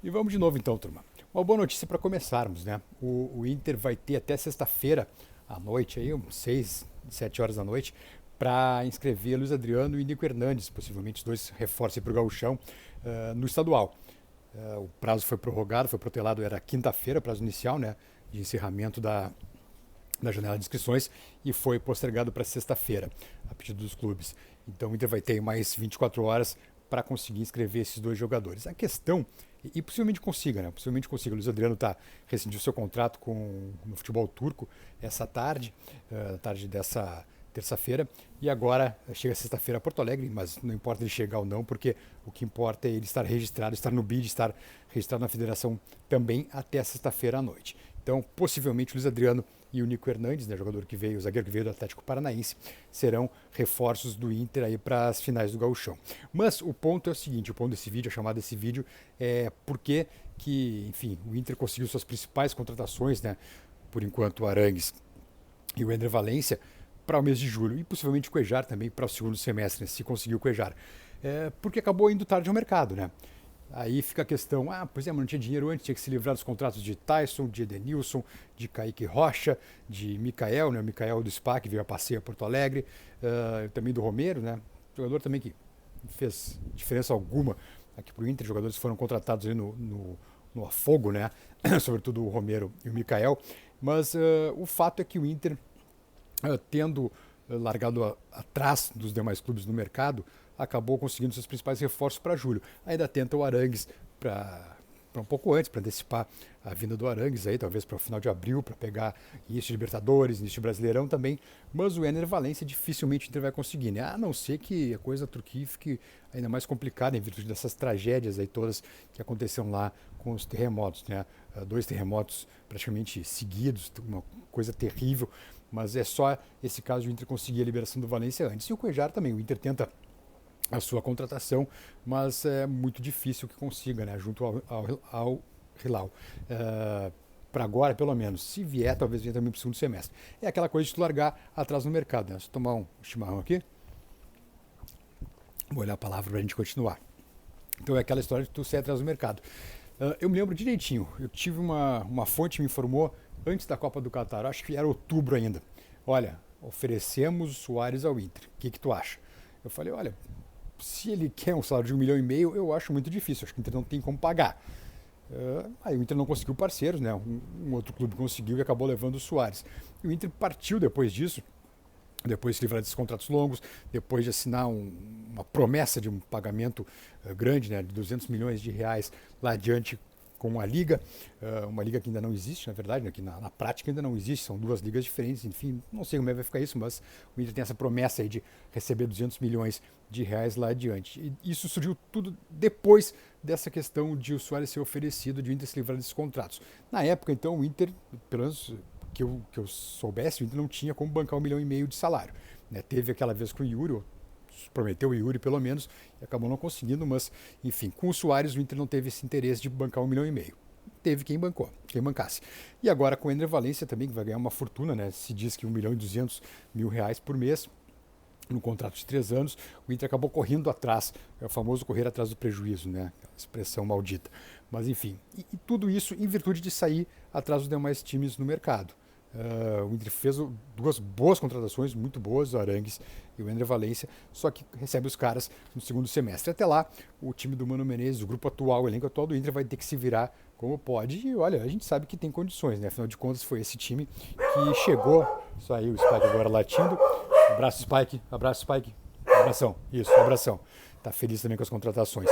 E vamos de novo então, turma. Uma boa notícia para começarmos, né? O Inter vai ter até sexta-feira à noite, aí, umas 6, 7 horas da noite, para inscrever Luiz Adriano e Nico Hernandes, possivelmente os dois reforços para o Gauchão, no estadual. O prazo foi prorrogado, foi protelado, era quinta-feira, prazo inicial, né? De encerramento da janela de inscrições, e foi postergado para sexta-feira, a pedido dos clubes. Então o Inter vai ter mais 24 horas para conseguir inscrever esses dois jogadores. A questão, e possivelmente consiga, né? Possivelmente consiga. O Luiz Adriano rescindiu seu contrato no futebol turco essa tarde, tarde dessa terça-feira, e agora chega sexta-feira a Porto Alegre, mas não importa ele chegar ou não, porque o que importa é ele estar registrado, estar no BID, estar registrado na federação também até sexta-feira à noite. Então, possivelmente o Luiz Adriano e o Nico Hernandes, né, o zagueiro que veio do Atlético Paranaense, serão reforços do Inter aí para as finais do Gauchão. Mas o ponto é o seguinte, o ponto desse vídeo, a chamada desse vídeo, é porque que, enfim, o Inter conseguiu suas principais contratações, né, por enquanto o Arangues e o Ender Valencia, para o mês de julho, e possivelmente o Cuéllar também para o segundo semestre, né, se conseguiu o Cuéllar, porque acabou indo tarde ao mercado, né? Aí fica a questão, pois é, mas não tinha dinheiro antes, tinha que se livrar dos contratos de Tyson, de Edenilson, de Kaique Rocha, de Mikael, né, o Mikael do SPA, que veio a passeio a Porto Alegre, também do Romero, né, jogador também que não fez diferença alguma aqui para o Inter, jogadores foram contratados ali no afogo, né, sobretudo o Romero e o Mikael, mas o fato é que o Inter, tendo largado atrás dos demais clubes no mercado, acabou conseguindo seus principais reforços para julho. Ainda tenta o Arangues para um pouco antes, para antecipar a vinda do Arangues, aí, talvez para o final de abril, para pegar início de Libertadores, início de Brasileirão também, mas o Ender Valencia dificilmente o Inter vai conseguir, né? A não ser que a coisa da Turquia fique ainda mais complicada em virtude dessas tragédias aí todas que aconteceram lá com os terremotos, né? 2 terremotos praticamente seguidos, uma coisa terrível, mas é só esse caso de o Inter conseguir a liberação do Valencia antes. E o Cuéllar também, o Inter tenta a sua contratação, mas é muito difícil que consiga, né, junto ao Hilal. Para agora, pelo menos. Se vier, talvez venha também para o segundo semestre. É aquela coisa de tu largar atrás no mercado, né? Só tomar um chimarrão aqui. Vou olhar a palavra para a gente continuar. Então é aquela história de tu sair atrás do mercado. Eu me lembro direitinho, eu tive uma fonte que me informou antes da Copa do Catar, acho que era outubro ainda. Olha, oferecemos o Suárez ao Inter, o que tu acha? Eu falei, olha, se ele quer um salário de 1,5 milhão, eu acho muito difícil, acho que o Inter não tem como pagar. Aí o Inter não conseguiu parceiros, né? Um outro clube conseguiu e acabou levando o Suárez. E o Inter partiu depois disso, depois de se livrar desses contratos longos, depois de assinar uma promessa de um pagamento grande, né, de 200 milhões de reais lá adiante com a liga que ainda não existe, na verdade, né, que na prática ainda não existe, são 2 ligas diferentes, enfim, não sei como vai ficar isso, mas o Inter tem essa promessa aí de receber 200 milhões de reais lá adiante. E isso surgiu tudo depois dessa questão de o Suárez ser oferecido, de o Inter se livrar desses contratos. Na época, então, o Inter, pelo menos que eu soubesse, o Inter não tinha como bancar 1,5 milhão de salário. Né? Teve aquela vez com o Yuri, prometeu o Yuri pelo menos, e acabou não conseguindo, mas enfim, com o Suárez o Inter não teve esse interesse de bancar 1,5 milhão. Teve quem bancou, quem bancasse. E agora com o Ender Valencia também, que vai ganhar uma fortuna, né? Se diz que 1,2 milhão reais por mês, no contrato de 3 anos, o Inter acabou correndo atrás, é o famoso correr atrás do prejuízo, né? Aquela expressão maldita. Mas enfim, e tudo isso em virtude de sair atrás dos demais times no mercado. O Inter fez 2 boas contratações, muito boas, o Arangues e o Ender Valencia, só que recebe os caras no segundo semestre. Até lá, o time do Mano Menezes, o grupo atual, o elenco atual do Inter vai ter que se virar como pode. E olha, a gente sabe que tem condições, né? Afinal de contas, foi esse time que chegou. Só aí o Spike agora latindo. Abraço, Spike. Abraço, Spike. Abração. Isso, abração. Tá feliz também com as contratações.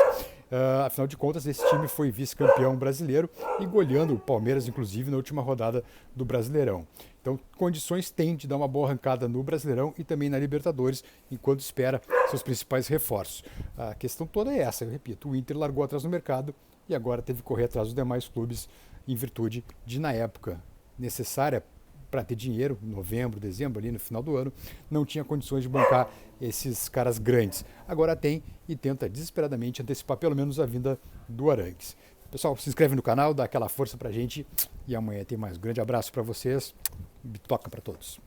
Afinal de contas, esse time foi vice-campeão brasileiro e goleando o Palmeiras, inclusive, na última rodada do Brasileirão. Então, condições tem de dar uma boa arrancada no Brasileirão e também na Libertadores, enquanto espera seus principais reforços. A questão toda é essa, eu repito, o Inter largou atrás no mercado e agora teve que correr atrás dos demais clubes em virtude de, na época, necessária para ter dinheiro, em novembro, dezembro, ali no final do ano, não tinha condições de bancar esses caras grandes. Agora tem e tenta desesperadamente antecipar pelo menos a vinda do Arangues. Pessoal, se inscreve no canal, dá aquela força pra gente e amanhã tem mais. Um grande abraço para vocês, bitoca para todos.